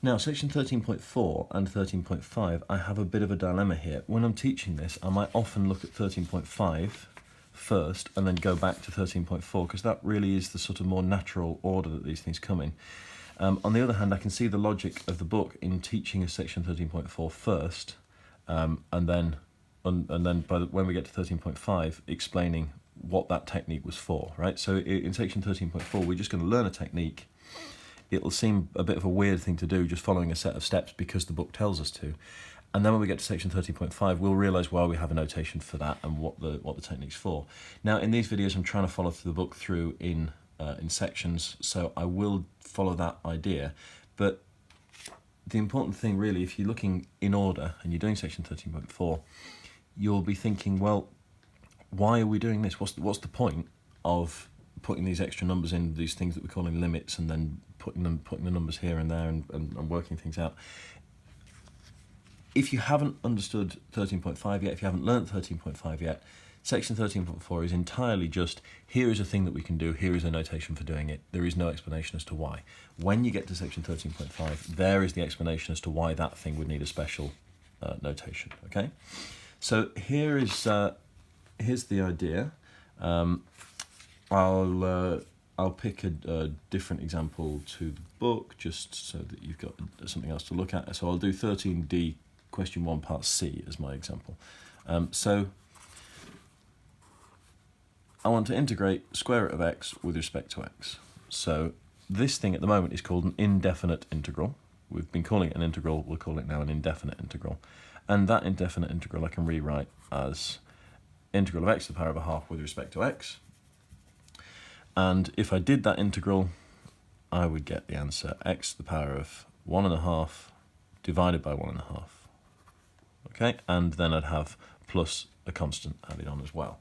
Now, section 13.4 and 13.5, I have a bit of a dilemma here. When I'm teaching this, I might often look at 13.5 first and then go back to 13.4, because that really is the sort of more natural order that these things come in. On the other hand, I can see the logic of the book in teaching us section 13.4 first, and then when we get to 13.5, explaining what that technique was for, right? So in section 13.4, we're just going to learn a technique. It'll seem a bit of a weird thing to do, just following a set of steps because the book tells us to. And then when we get to section 13.5, we'll realise why we have a notation for that and what the technique's for. Now, in these videos, I'm trying to follow the book through in sections, so I will follow that idea. But the important thing, really, if you're looking in order and you're doing section 13.4, you'll be thinking, well, why are we doing this? What's the point of putting these extra numbers in, these things that we're calling limits, and then putting the numbers here and there and working things out? If you haven't understood 13.5 yet, if you haven't learnt 13.5 yet, section 13.4 is entirely just, here is a thing that we can do, here is a notation for doing it. There is no explanation as to why. When you get to section 13.5, there is the explanation as to why that thing would need a special notation, okay? So here's the idea. I'll pick a different example to the book, just so that you've got something else to look at. So I'll do 13D, question 1, part C as my example. So I want to integrate square root of x with respect to x. So this thing at the moment is called an indefinite integral. We've been calling it an integral, we'll call it now an indefinite integral. And that indefinite integral I can rewrite as integral of x to the power of a half with respect to x. And if I did that integral, I would get the answer x to the power of 1.5 divided by 1.5. Okay, and then I'd have plus a constant added on as well.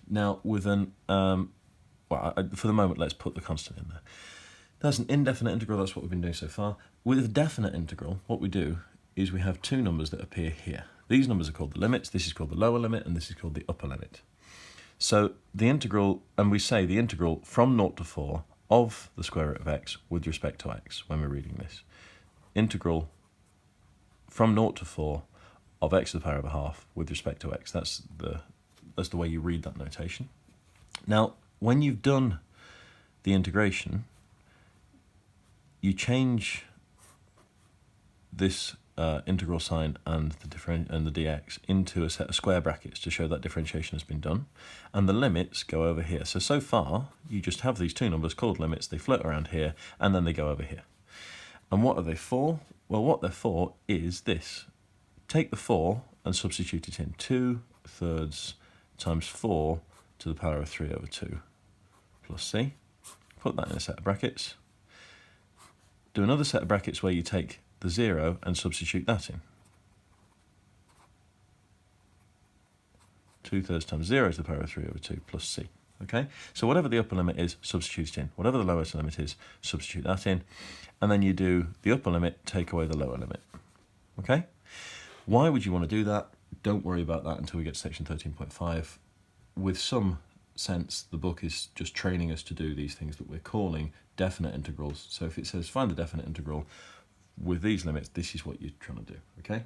Now, with an, for the moment, let's put the constant in there. That's an indefinite integral, that's what we've been doing so far. With a definite integral, what we do is we have two numbers that appear here. These numbers are called the limits, this is called the lower limit, and this is called the upper limit. So the integral, and we say the integral from 0 to 4 of the square root of x with respect to x when we're reading this. Integral from 0 to 4 of x to the power of a half with respect to x. That's the way you read that notation. Now, when you've done the integration, you change this integral sign and the dx into a set of square brackets to show that differentiation has been done, and the limits go over here. So far you just have these two numbers called limits, they float around here and then they go over here. And what are they for? Well, what they're for is this. Take the 4 and substitute it in. 2/3 times 4 to the power of 3 over 2 plus c. Put that in a set of brackets. Do another set of brackets where you take the 0 and substitute that in. 2/3 times 0 to the power of 3 over 2 plus c. Okay, so whatever the upper limit is, substitute it in. Whatever the lowest limit is, substitute that in. And then you do the upper limit, take away the lower limit. Okay? Why would you want to do that? Don't worry about that until we get to section 13.5. With some sense, the book is just training us to do these things that we're calling definite integrals. So if it says find the definite integral with these limits, this is what you're trying to do, okay?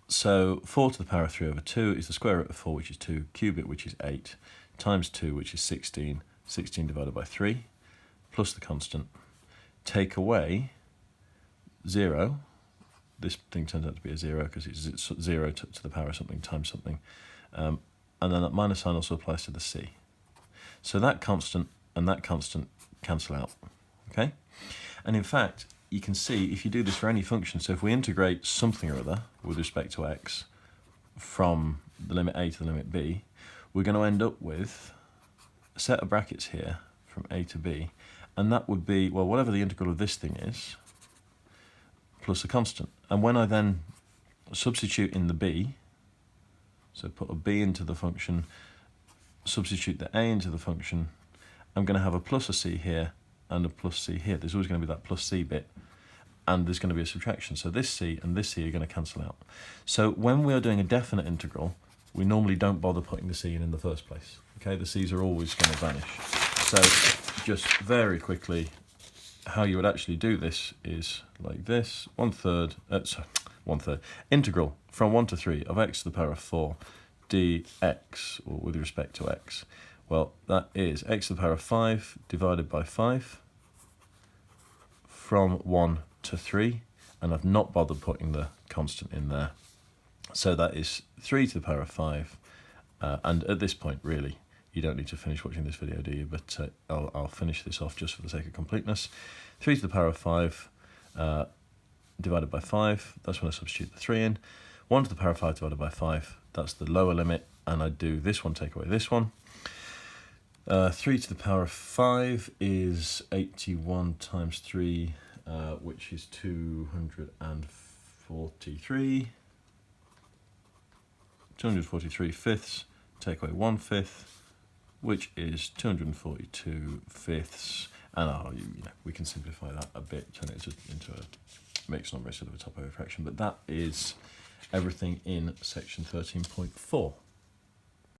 So 4 to the power of 3 over 2 is the square root of 4, which is 2, cube it, which is 8, times 2, which is 16, 16 divided by 3, plus the constant, take away 0, this thing turns out to be a 0 because it's 0 to the power of something times something, and then that minus sign also applies to the c. So that constant and that constant cancel out, okay? And in fact, you can see if you do this for any function, so if we integrate something or other with respect to x from the limit a to the limit b, we're going to end up with a set of brackets here from a to b, and that would be, well, whatever the integral of this thing is, plus a constant. And when I then substitute in the b, so put a b into the function, substitute the a into the function, I'm going to have a plus a c here and a plus c here. There's always going to be that plus c bit, and there's going to be a subtraction. So this c and this c are going to cancel out. So when we are doing a definite integral, we normally don't bother putting the c in the first place. Okay, the c's are always going to vanish. So just very quickly, how you would actually do this is like this, 1/3, sorry, 1/3, integral from 1 to 3 of x to the power of 4 dx, or with respect to x. Well, that is x to the power of 5 divided by 5 from 1 to 3, and I've not bothered putting the constant in there. So that is 3 to the power of 5, and at this point, really, you don't need to finish watching this video, do you? But I'll finish this off just for the sake of completeness. 3 to the power of 5 divided by 5, that's when I substitute the 3 in. 1 to the power of 5 divided by 5, that's the lower limit, and I do this one, take away this one. 3 to the power of 5 is 81 times 3, which is 243. 243 fifths, take away 1/5, which is 242 fifths, and we can simplify that a bit, turn it into a mixed number instead of a top over fraction, but that is everything in section 13.4.